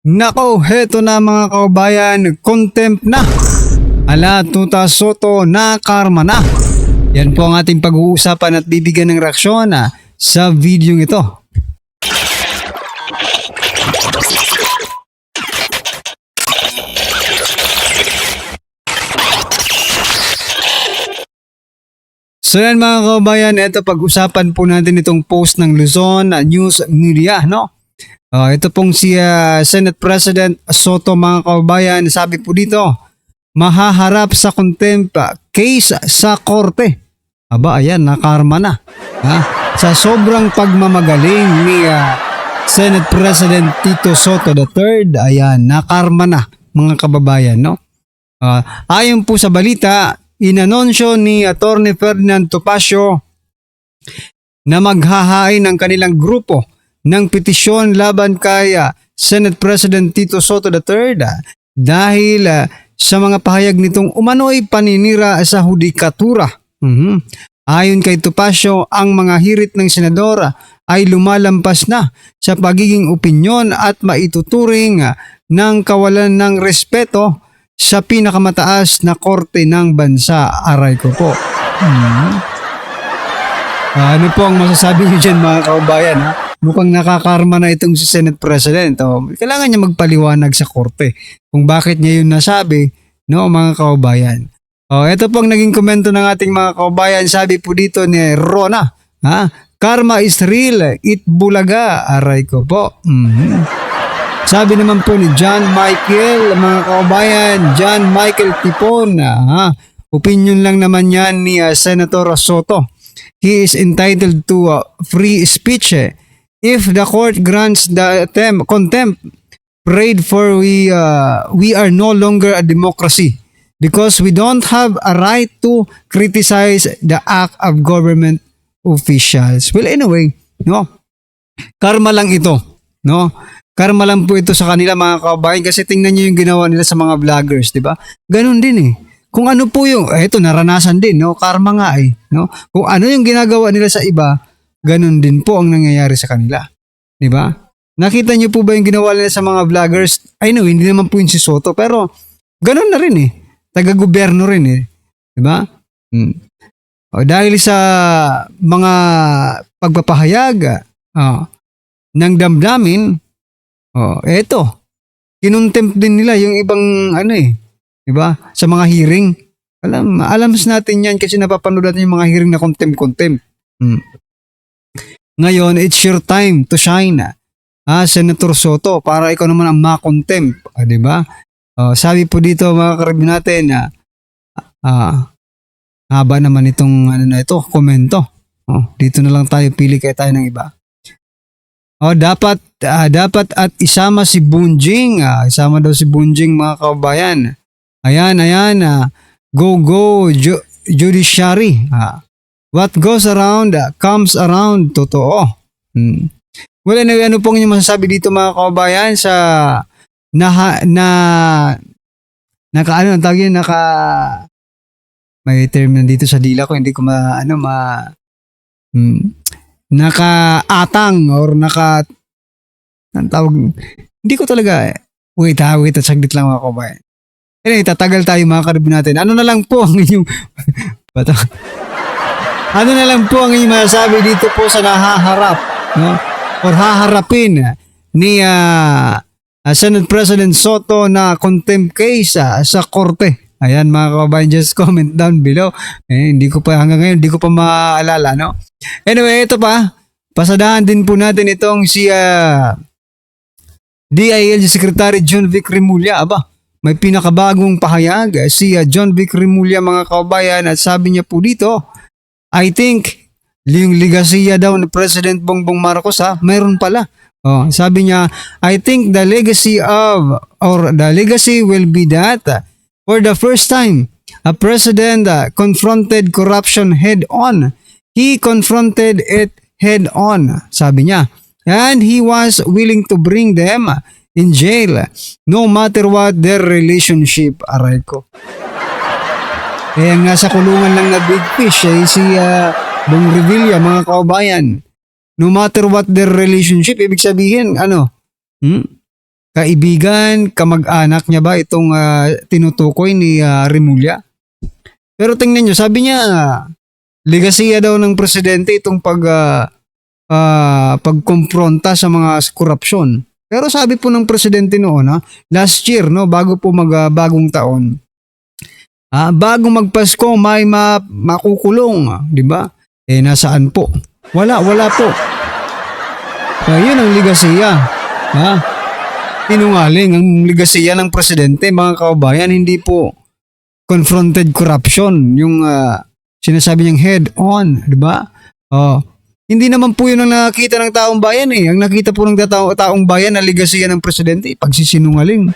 Nako, heto na mga kaubayan, contempt na. Ala, Tuta Soto na karma na. Yan po ang ating pag-uusapan at bibigyan ng reaksyon sa video ito. So yan mga kaubayan, ito pag-usapan po natin itong post ng Luzon News Media, no? Ito pong si Senate President Soto mga kaubayan, sabi po dito, mahaharap sa contempt case sa korte. Aba, ayan, nakarma na. Sa sobrang pagmamagaling ni Senate President Tito Soto III, ayan, nakarma na mga kababayan, no? Ayon po sa balita, inanunsyo ni Attorney Ferdinand Topacio na maghahain ng kanilang grupo ng petisyon laban kay Senate President Tito Soto III dahil sa mga pahayag nitong umano'y paninira sa hudikatura. Ayon kay Topacio, ang mga hirit ng senador ay lumalampas na sa pagiging opinyon at maituturing ng kawalan ng respeto sa pinakamataas na korte ng bansa. Aray ko po. Ano po ang masasabi niyo dyan mga kaubayan? Mukhang nakakarma na itong si Senate President. Kailangan niya magpaliwanag sa korte kung bakit niya yun nasabi, no, mga kaubayan. Ito pong naging komento ng ating mga kaubayan. Sabi po dito ni Rona, karma is real, it bulaga. Aray ko po. Sabi naman po ni John Michael, mga kaubayan, John Michael Tipon, opinion lang naman yan ni Senator Soto. He is entitled to free speech. If the court grants the contempt, prayed for, we are no longer a democracy because we don't have a right to criticize the act of government officials. Well, anyway, no, karma lang ito, no? Karma lang po ito sa kanila mga kababayan kasi tingnan niyo yung ginawa nila sa mga vloggers, di ba? Ganun din eh. Kung ano po yung, ito naranasan din, no? Karma nga eh, no? Kung ano yung ginagawa nila sa iba, ganun din po ang nangyayari sa kanila. Di ba? Nakita niyo po ba yung ginawa nila sa mga vloggers? I know, hindi naman po yung si Soto, pero ganun na rin eh. Taga-gobyerno rin eh. Di ba? Dahil sa mga pagpapahayag ng damdamin, eto, kinontempt din nila yung ibang ano eh, di ba? Sa mga hearing. Alam natin yan kasi napapanood natin yung mga hearing na contempt. Ngayon, it's your time to shine. Senator Soto, para ikaw naman ang ma-contempt, di ba? Sabi po dito mga karibin natin haba naman itong ano na ito, komento. Dito na lang tayo, pili kayo tayo ng iba. Dapat at isama si Bunjing. Isama daw si Bunjing mga kababayan. Ayan. Go judiciary. What goes around comes around. Totoo. Well, anyway, ano pong inyong masasabi dito mga kababayan sa may term nandito sa dila ko, hindi ko nakaatang or ang tawag, hindi ko talaga wait, saglit lang mga kabayan. Anyway, tatagal tayo mga karibin natin. Ano na lang po ang inyong ano na lang po ang inyong masasabi dito po sa nahaharap, no? Or haharapin ni Senate President Soto na contempt case sa korte. Ayan mga kababayan, just comment down below. Hanggang ngayon, hindi ko pa maalala, no? Anyway, ito pa. Pasadahan din po natin itong si DILG Secretary John Vic Remulla. May pinakabagong pahayag si John Vic Remulla mga kababayan at sabi niya po dito, I think yung legasiya daw ni President Bongbong Marcos mayroon pala. Sabi niya, I think the legacy will be that for the first time, a president confronted corruption head on. He confronted it head on, sabi niya. And he was willing to bring them in jail no matter what their relationship. Aray ko. Ang nasa kulungan lang na big fish si Bong Revilla mga kaubayan. No matter what their relationship, ibig sabihin, kaibigan, kamag-anak niya ba itong tinutukoy ni Remulla? Pero tingnan nyo, sabi niya, legasiya daw ng presidente itong pagkompronta sa mga korupsyon. Pero sabi po ng presidente noon, last year, no, bago po bagong taon, bago magpasko, may makukulong, di ba? Nasaan po? Wala po. Yun ang legasiya. Tinungaling ang legasiya ng presidente, mga kababayan, hindi po confronted corruption, yung sinasabi niyang head on, di ba? Hindi naman po yun ang nakita ng taong bayan eh. Ang nakita po ng taong bayan na legasiya ng presidente, pagsisinungaling.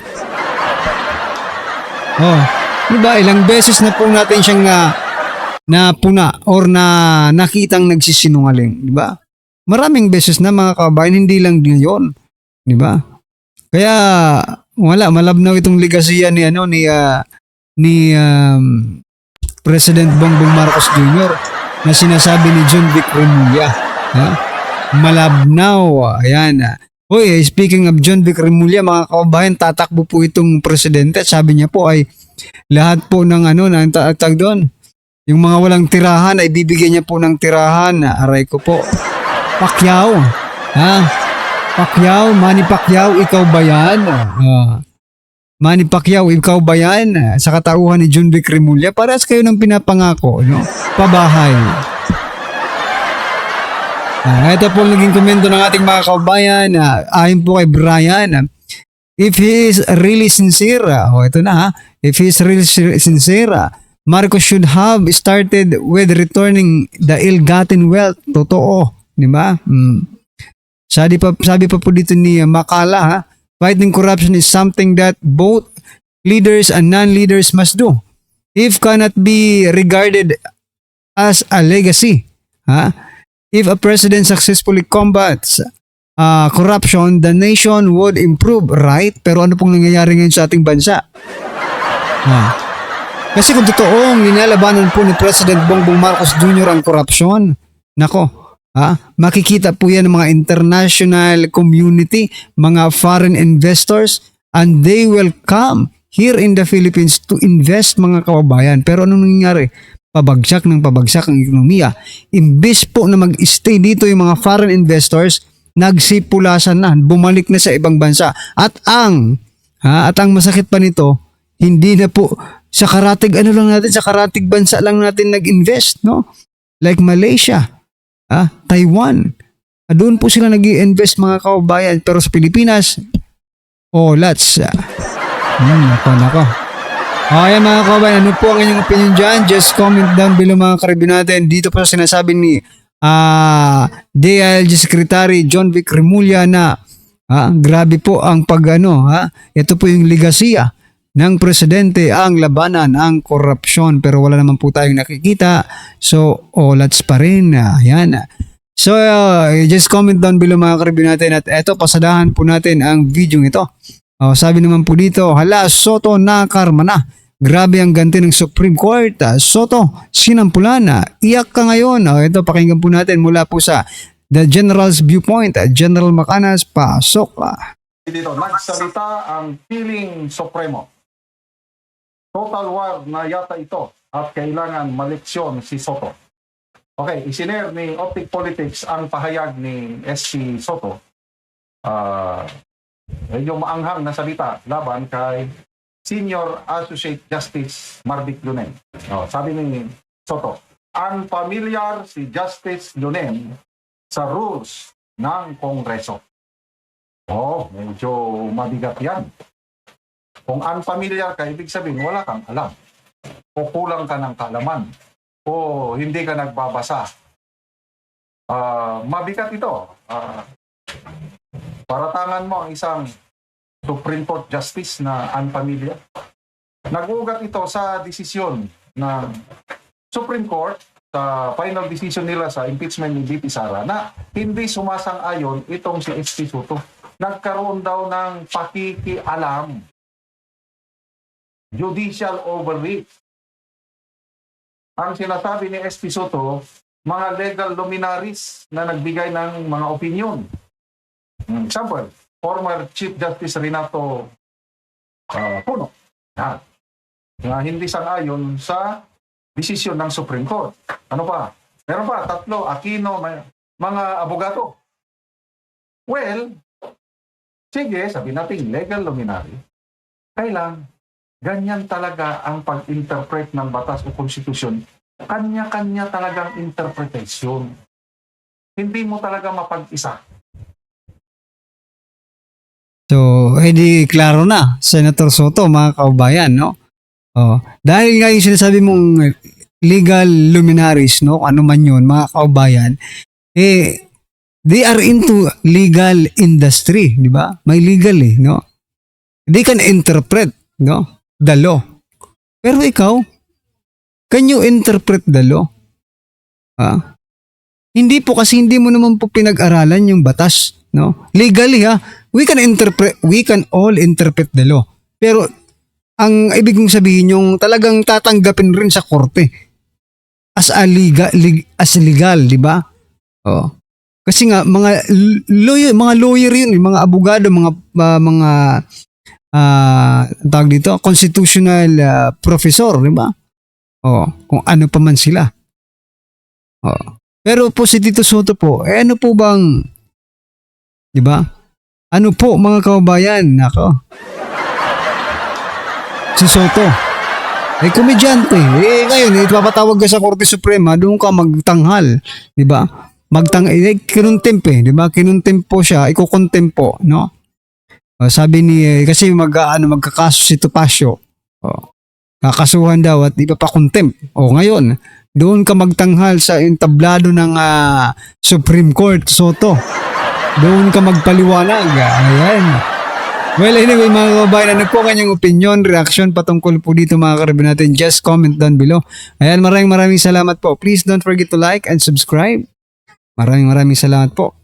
Di ba? Ilang beses na po natin siyang napuna or nakitang nagsisinungaling, di ba? Maraming beses na, mga kabayan, hindi lang ngayon, di ba? Kaya malabnaw itong legasiya ni President Bongbong Marcos Jr. na sinasabi ni John Vic Remulla. Malabnaw. Ayan. Speaking of John Vic Remulla, mga kababayan, tatakbo po itong presidente at sabi niya po ay lahat po ng tag doon, yung mga walang tirahan ay bibigyan niya po ng tirahan. Aray ko po. Pacquiao. Pacquiao, Manny Pacquiao, ikaw ba yan? Manny Pacquiao, ikaw ba yan? Sa katauhan ni John Vic Remulla, parehas kayo ng pinapangako, no? Pabahay. Ito po naging komento ng ating mga kababayan. Ayon po kay Brian, if he is really sincere, ito na, if he is really sincere, Marcos should have started with returning the ill-gotten wealth. Totoo, di ba? Sabi pa po dito ni Makala, fighting corruption is something that both leaders and non-leaders must do. If cannot be regarded as a legacy. If a president successfully combats corruption, the nation would improve, right? Pero ano pong nangyayari ngayon sa ating bansa? Kasi kung totoong linalabanan po ni President Bongbong Marcos Jr. ang korupsyon, nako, makikita po yan ng mga international community, mga foreign investors, and they will come here in the Philippines to invest, mga kababayan. Pero anong nangyari? Pabagsak ang ekonomiya. Imbis po na mag-stay dito yung mga foreign investors, nagsipulasan na, bumalik na sa ibang bansa. At ang masakit pa nito, hindi na po sa karatig bansa lang natin nag-invest, no? Like Malaysia, Taiwan. Doon po sila nag-i-invest, mga kababayan. Pero sa Pilipinas, lots. Nako. Ayan, mga kababayan, ano po ang inyong opinion dyan? Just comment down below, mga karibin natin. Dito po sa sinasabi ni DILG Secretary John Vic Remulla na grabe po ang ito po yung legasiya ng presidente, ang labanan ang korupsyon, pero wala naman po tayong nakikita, so olats pa rin. Yan. So just comment down below, mga karibin natin, at eto, pasadahan po natin ang video ito. Sabi naman po dito, hala, Soto, nakarma na, grabe ang ganti ng Supreme Court. Soto, sinampulan na, iyak ka ngayon. Ito, pakinggan po natin mula po sa The General's Viewpoint. General Macanas, pasok. Dito, nagsalita ang Piling Supremo. Total war na yata ito at kailangan maleksyon si Soto. Okay, isinare ni Optic Politics ang pahayag ni SC Soto. Yung maanghang na salita laban kay Senior Associate Justice Marvic Lunen. Sabi ni Soto, unfamiliar si Justice Lunen sa rules ng Kongreso. Medyo mabigat yan. Kung unfamiliar ka, ibig sabihin wala kang alam. O kulang ka ng kaalaman. O hindi ka nagbabasa. Mabigat ito. Paratangan mo ang isang Supreme Court Justice na unfamiliar. Nag-ugat ito sa desisyon ng Supreme Court sa final decision nila sa impeachment ni VP Sara na hindi sumasang-ayon itong si SC Soto. Nagkaroon daw ng pakikialam. Judicial overreach. Ang sinasabi ni SC Soto, mga legal luminaries na nagbigay ng mga opinion. Example, former Chief Justice Renato Puno. Yan. Na hindi sang-ayon sa desisyon ng Supreme Court. Ano pa? Meron pa, tatlo, Aquino, mga abogado. Well, sige, sabi natin legal luminary. Kailang, ganyan talaga ang pag-interpret ng batas o konstitusyon. Kanya-kanya talagang interpretation. Hindi mo talaga mapag-isa. So, edi klaro na, Senator Soto, mga kaubayan, no? Oh, dahil nga yung sinasabi mong legal luminaries, no? Ano man yun, mga kaubayan, they are into legal industry, di ba? May legal no? They can interpret, no? The law. Pero ikaw, can you interpret the law? Hindi po kasi hindi mo naman po pinag-aralan yung batas, no? Legally we can all interpret the law. Pero ang ibig kong sabihin yung talagang tatanggapin rin sa korte as legal, di ba? Oh. Kasi nga mga lawyer yun, mga abogado, mga tawag dito, constitutional professor, di ba? Oh, kung ano pa man sila. Oh. Pero po si Tito Soto po, ano po bang, di ba? Ano po mga kaubayan, nako. Si Soto, komedyante. Ngayon, ipapatawag ka sa Korte Suprema, doon ka magtanghal, di ba? Kinuntemp, di ba? Kinuntempo siya, ikukontempo, no? Sabi ni, kasi magkakaso si Topacio. Kakasuhan daw at ipapakontempt. Ngayon, doon ka magtanghal sa entablado ng Supreme Court, Soto. Doon ka magpaliwanag. Ayan. Well, anyway, mga kababayan, ano po kanyang opinion, reaction patungkol po dito mga karibin natin? Just comment down below. Ayan, maraming salamat po. Please don't forget to like and subscribe. Maraming salamat po.